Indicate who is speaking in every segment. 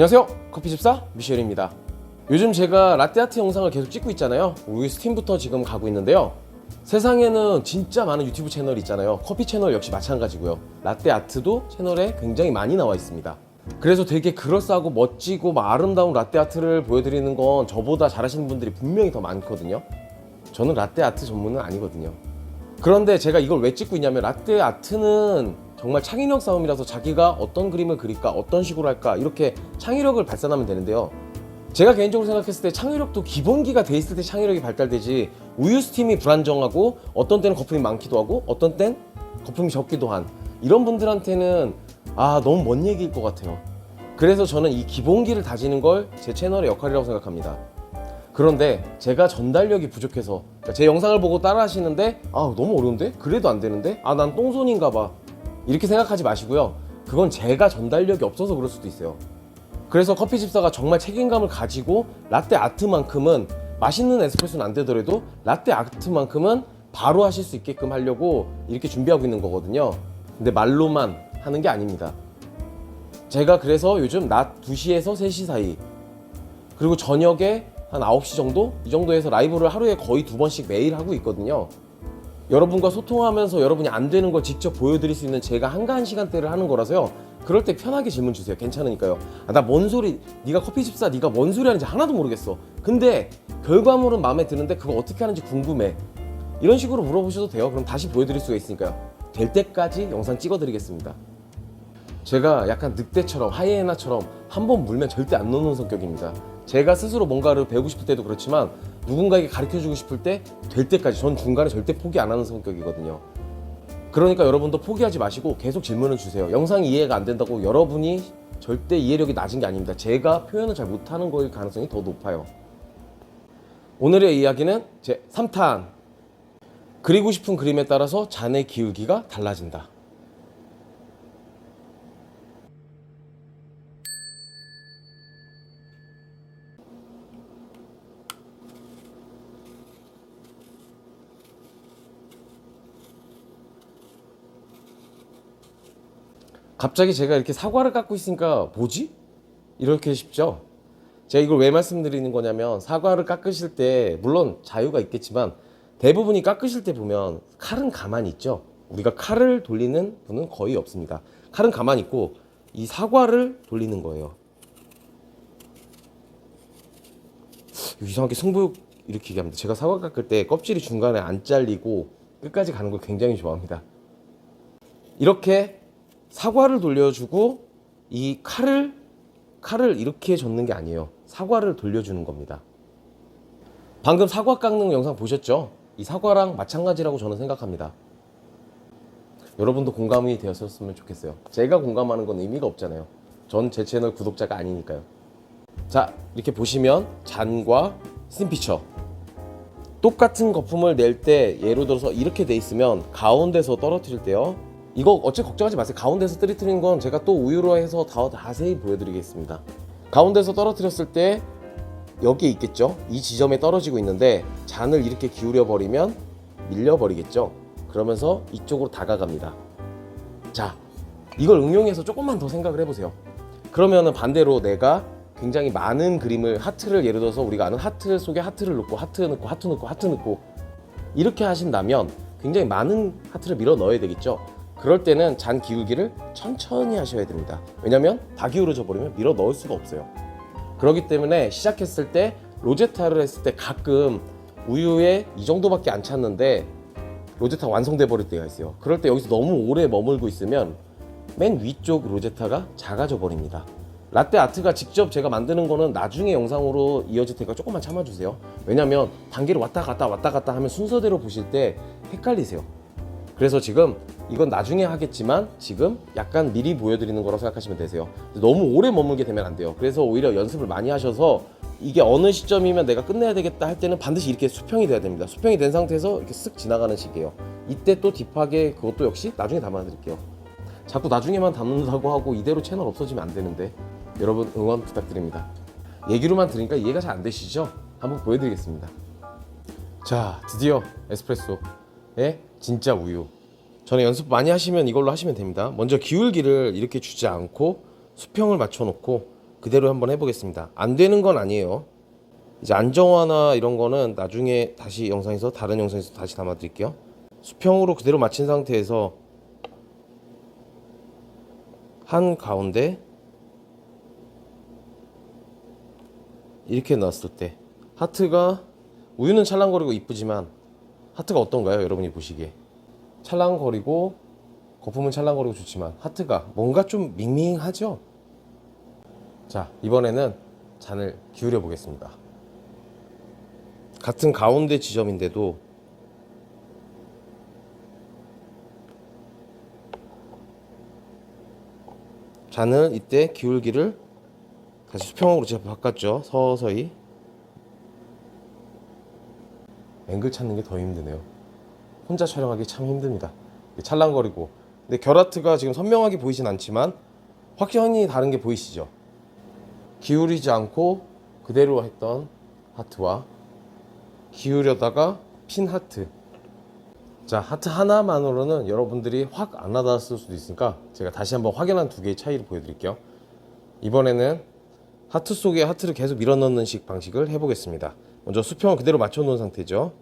Speaker 1: 안녕하세요, 커피집사 미셸입니다. 요즘 제가 라떼아트 영상을 계속 찍고 있잖아요. 우유 스팀부터 지금 가고 있는데요. 세상에는 진짜 많은 유튜브 채널이 있잖아요. 커피 채널 역시 마찬가지고요. 라떼아트도 채널에 굉장히 많이 나와 있습니다. 그래서 되게 그럴싸하고 멋지고 아름다운 라떼아트를 보여드리는 건 저보다 잘하시는 분들이 분명히 더 많거든요. 저는 라떼아트 전문은 아니거든요. 그런데 제가 이걸 왜 찍고 있냐면, 라떼아트는 정말 창의력 싸움이라서 자기가 어떤 그림을 그릴까, 어떤 식으로 할까, 이렇게 창의력을 발산하면 되는데요. 제가 개인적으로 생각했을 때 창의력도 기본기가 돼 있을 때 창의력이 발달되지, 우유 스팀이 불안정하고 어떤 때는 거품이 많기도 하고 어떤 땐 거품이 적기도 한 이런 분들한테는 너무 먼 얘기일 것 같아요. 그래서 저는 이 기본기를 다지는 걸 제 채널의 역할이라고 생각합니다. 그런데 제가 전달력이 부족해서, 제 영상을 보고 따라 하시는데 너무 어려운데? 그래도 안 되는데? 난 똥손인가 봐, 이렇게 생각하지 마시고요. 그건 제가 전달력이 없어서 그럴 수도 있어요. 그래서 커피집사가 정말 책임감을 가지고 라떼 아트만큼은, 맛있는 에스프레소는 안 되더라도 라떼 아트만큼은 바로 하실 수 있게끔 하려고 이렇게 준비하고 있는 거거든요. 근데 말로만 하는 게 아닙니다. 제가 그래서 요즘 낮 2시에서 3시 사이, 그리고 저녁에 한 9시 정도? 이 정도에서 라이브를 하루에 거의 2번씩 매일 하고 있거든요. 여러분과 소통하면서 여러분이 안 되는 걸 직접 보여드릴 수 있는 제가 한가한 시간대를 하는 거라서요. 그럴 때 편하게 질문 주세요. 괜찮으니까요. 나 뭔 소리, 네가 커피집사 네가 뭔 소리 하는지 하나도 모르겠어. 근데 결과물은 마음에 드는데 그거 어떻게 하는지 궁금해. 이런 식으로 물어보셔도 돼요. 그럼 다시 보여드릴 수가 있으니까요. 될 때까지 영상 찍어드리겠습니다. 제가 약간 늑대처럼, 하이에나처럼 한 번 물면 절대 안 놓는 성격입니다. 제가 스스로 뭔가를 배우고 싶을 때도 그렇지만 누군가에게 가르쳐주고 싶을 때 될 때까지, 전 중간에 절대 포기 안 하는 성격이거든요. 그러니까 여러분도 포기하지 마시고 계속 질문을 주세요. 영상이 이해가 안 된다고 여러분이 절대 이해력이 낮은 게 아닙니다. 제가 표현을 잘 못하는 거일 가능성이 더 높아요. 오늘의 이야기는 제 3탄, 그리고 싶은 그림에 따라서 잔의 기울기가 달라진다. 갑자기 제가 이렇게 사과를 깎고 있으니까 뭐지? 이렇게 싶죠? 제가 이걸 왜 말씀드리는 거냐면, 사과를 깎으실 때 물론 자유가 있겠지만 대부분이 깎으실 때 보면 칼은 가만히 있죠. 우리가 칼을 돌리는 분은 거의 없습니다. 칼은 가만히 있고 이 사과를 돌리는 거예요. 이상하게 승부욕 이렇게 얘기합니다. 제가 사과 깎을 때 껍질이 중간에 안 잘리고 끝까지 가는 걸 굉장히 좋아합니다. 이렇게 사과를 돌려주고, 이 칼을 이렇게 젓는 게 아니에요. 사과를 돌려주는 겁니다. 방금 사과 깎는 영상 보셨죠? 이 사과랑 마찬가지라고 저는 생각합니다. 여러분도 공감이 되었으면 좋겠어요. 제가 공감하는 건 의미가 없잖아요. 전 제 채널 구독자가 아니니까요. 자, 이렇게 보시면 잔과 스팀피처, 똑같은 거품을 낼 때 예를 들어서 이렇게 돼 있으면 가운데서 떨어뜨릴 때요, 이거 어찌 걱정하지 마세요. 가운데서 떨어뜨리는 건 제가 또 우유로 해서 더 자세히 보여드리겠습니다. 가운데서 떨어뜨렸을 때 여기에 있겠죠. 이 지점에 떨어지고 있는데 잔을 이렇게 기울여 버리면 밀려 버리겠죠. 그러면서 이쪽으로 다가갑니다. 자, 이걸 응용해서 조금만 더 생각을 해보세요. 그러면은 반대로 내가 굉장히 많은 그림을, 하트를, 예를 들어서 우리가 아는 하트 속에 하트를 넣고 하트 넣고 하트 넣고 하트 넣고 이렇게 하신다면 굉장히 많은 하트를 밀어 넣어야 되겠죠. 그럴 때는 잔 기울기를 천천히 하셔야 됩니다. 왜냐면 다 기울어져 버리면 밀어 넣을 수가 없어요. 그렇기 때문에 시작했을 때, 로제타를 했을 때 가끔 우유에 이 정도밖에 안 찼는데 로제타가 완성돼 버릴 때가 있어요. 그럴 때 여기서 너무 오래 머물고 있으면 맨 위쪽 로제타가 작아져 버립니다. 라떼 아트가 직접 제가 만드는 거는 나중에 영상으로 이어질 테니까 조금만 참아주세요. 왜냐면 단계를 왔다 갔다 하면 순서대로 보실 때 헷갈리세요. 그래서 지금 이건 나중에 하겠지만 지금 약간 미리 보여드리는 거라고 생각하시면 되세요. 너무 오래 머물게 되면 안 돼요. 그래서 오히려 연습을 많이 하셔서 이게 어느 시점이면 내가 끝내야 되겠다 할 때는 반드시 이렇게 수평이 돼야 됩니다. 수평이 된 상태에서 이렇게 쓱 지나가는 식이에요. 이때 또 딥하게 그것도 역시 나중에 담아드릴게요. 자꾸 나중에만 담는다고 하고 이대로 채널 없어지면 안 되는데, 여러분 응원 부탁드립니다. 얘기로만 들으니까 이해가 잘 안 되시죠? 한번 보여드리겠습니다. 자, 드디어 에스프레소의 진짜 우유. 저는 연습 많이 하시면 이걸로 하시면 됩니다. 먼저 기울기를 이렇게 주지 않고 수평을 맞춰 놓고 그대로 한번 해보겠습니다. 안 되는 건 아니에요. 이제 안정화나 이런 거는 나중에 다시 영상에서 다른 영상에서 다시 담아 드릴게요. 수평으로 그대로 맞춘 상태에서 한 가운데 이렇게 놨을 때 하트가, 우유는 찰랑거리고 이쁘지만 하트가 어떤가요? 여러분이 보시기에 찰랑거리고 거품은 찰랑거리고 좋지만 하트가 뭔가 좀 밍밍하죠? 자, 이번에는 잔을 기울여 보겠습니다. 같은 가운데 지점인데도 잔을 이때 기울기를 다시 수평으로 제가 바꿨죠. 서서히. 앵글 찾는 게 더 힘드네요. 혼자 촬영하기 참 힘듭니다. 찰랑거리고. 근데 결하트가 지금 선명하게 보이진 않지만 확연히 다른 게 보이시죠? 기울이지 않고 그대로 했던 하트와 기울여다가 핀 하트. 자, 하트 하나만으로는 여러분들이 확 안 와닿았을 수도 있으니까 제가 다시 한번 확연한 두 개의 차이를 보여드릴게요. 이번에는 하트 속에 하트를 계속 밀어넣는 식 방식을 해보겠습니다. 먼저 수평을 그대로 맞춰놓은 상태죠.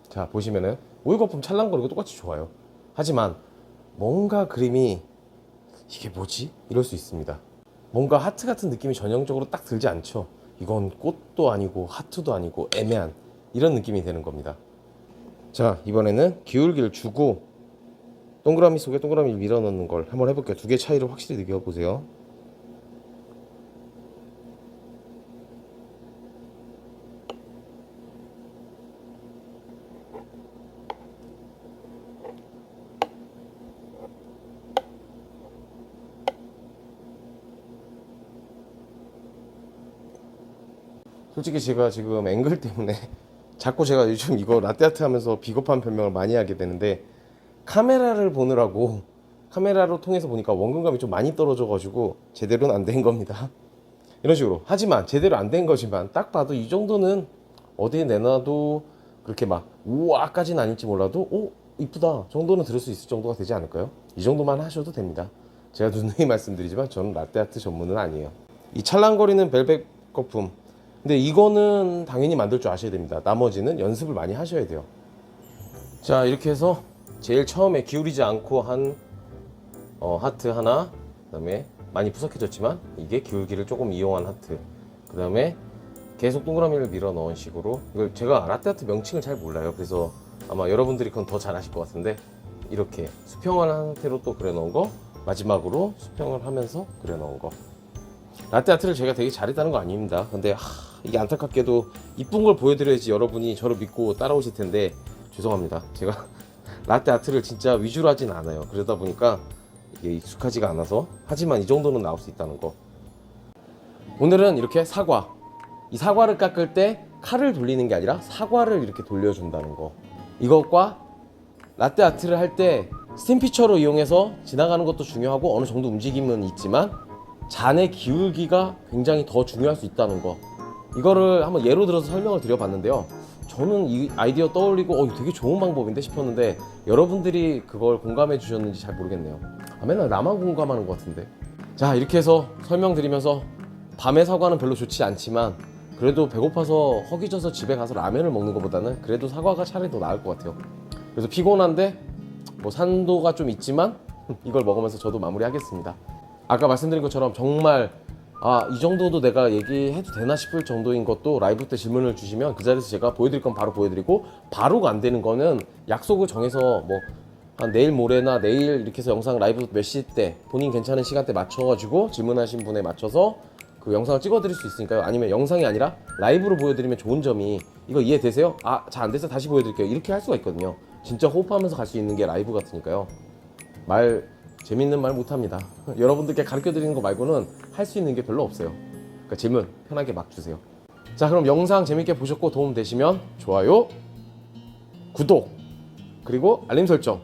Speaker 1: 자, 보시면은 오일 거품 찰랑거리고 똑같이 좋아요. 하지만 뭔가 그림이 이게 뭐지? 이럴 수 있습니다. 뭔가 하트 같은 느낌이 전형적으로 딱 들지 않죠. 이건 꽃도 아니고 하트도 아니고 애매한 이런 느낌이 되는 겁니다. 자, 이번에는 기울기를 주고 동그라미 속에 동그라미를 밀어넣는 걸 한번 해볼게요. 두 개 차이를 확실히 느껴보세요. 솔직히 제가 지금 앵글 때문에 자꾸 제가 요즘 이거 라떼아트 하면서 비겁한 변명을 많이 하게 되는데, 카메라를 보느라고 카메라로 통해서 보니까 원근감이 좀 많이 떨어져 가지고 제대로는 안 된 겁니다. 이런 식으로. 하지만 제대로 안 된 거지만 딱 봐도 이 정도는 어디에 내놔도 그렇게 막 우와까지는 아닐지 몰라도 오 이쁘다 정도는 들을 수 있을 정도가 되지 않을까요? 이 정도만 하셔도 됩니다. 제가 누누이 말씀드리지만 저는 라떼아트 전문은 아니에요. 이 찰랑거리는 벨벳 거품, 근데 이거는 당연히 만들 줄 아셔야 됩니다. 나머지는 연습을 많이 하셔야 돼요. 자, 이렇게 해서 제일 처음에 기울이지 않고 한 하트 하나, 그 다음에 많이 푸석해졌지만 이게 기울기를 조금 이용한 하트, 그 다음에 계속 동그라미를 밀어 넣은 식으로. 이걸 제가 라떼아트 명칭을 잘 몰라요. 그래서 아마 여러분들이 그건 더 잘 아실 것 같은데, 이렇게 수평을 한 상태로 또 그려 넣은 거, 마지막으로 수평을 하면서 그려 넣은 거. 라떼아트를 제가 되게 잘했다는 거 아닙니다. 근데 이게 안타깝게도 이쁜 걸 보여드려야지 여러분이 저를 믿고 따라오실 텐데, 죄송합니다. 제가 라떼아트를 진짜 위주로 하진 않아요. 그러다 보니까 이게 익숙하지가 않아서. 하지만 이 정도는 나올 수 있다는 거. 오늘은 이렇게 사과, 이 사과를 깎을 때 칼을 돌리는 게 아니라 사과를 이렇게 돌려준다는 거, 이것과 라떼아트를 할 때 스팀 피처로 이용해서 지나가는 것도 중요하고 어느 정도 움직임은 있지만 잔의 기울기가 굉장히 더 중요할 수 있다는 거, 이거를 한번 예로 들어서 설명을 드려봤는데요. 저는 이 아이디어 떠올리고 이거 되게 좋은 방법인데 싶었는데 여러분들이 그걸 공감해 주셨는지 잘 모르겠네요. 맨날 나만 공감하는 것 같은데. 자, 이렇게 해서 설명드리면서 밤에 사과는 별로 좋지 않지만 그래도 배고파서 허기져서 집에 가서 라면을 먹는 것보다는 그래도 사과가 차라리 더 나을 것 같아요. 그래서 피곤한데 뭐 산도가 좀 있지만 이걸 먹으면서 저도 마무리하겠습니다. 아까 말씀드린 것처럼 정말 이 정도도 내가 얘기해도 되나 싶을 정도인 것도 라이브 때 질문을 주시면 그 자리에서 제가 보여드릴 건 바로 보여드리고, 바로가 안 되는 거는 약속을 정해서 뭐 한 내일 모레나 내일 이렇게 해서 영상 라이브 몇 시 때 본인 괜찮은 시간대 맞춰가지고 질문하신 분에 맞춰서 그 영상을 찍어드릴 수 있으니까요. 아니면 영상이 아니라 라이브로 보여드리면 좋은 점이, 이거 이해되세요? 잘 안 돼서 다시 보여드릴게요. 이렇게 할 수가 있거든요. 진짜 호흡하면서 갈 수 있는 게 라이브 같으니까요. 재밌는 말 못합니다. 여러분들께 가르쳐드리는 거 말고는 할 수 있는 게 별로 없어요. 그러니까 질문 편하게 막 주세요. 자, 그럼 영상 재밌게 보셨고 도움 되시면 좋아요, 구독, 그리고 알림 설정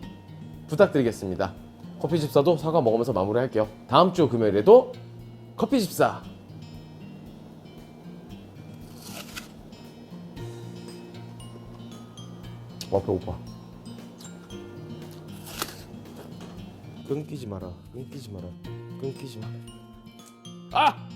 Speaker 1: 부탁드리겠습니다. 커피집사도 사과 먹으면서 마무리할게요. 다음 주 금요일에도 커피집사 와 배고파. 끊기지 마라. 끊기지 마라. 끊기지 마. 아!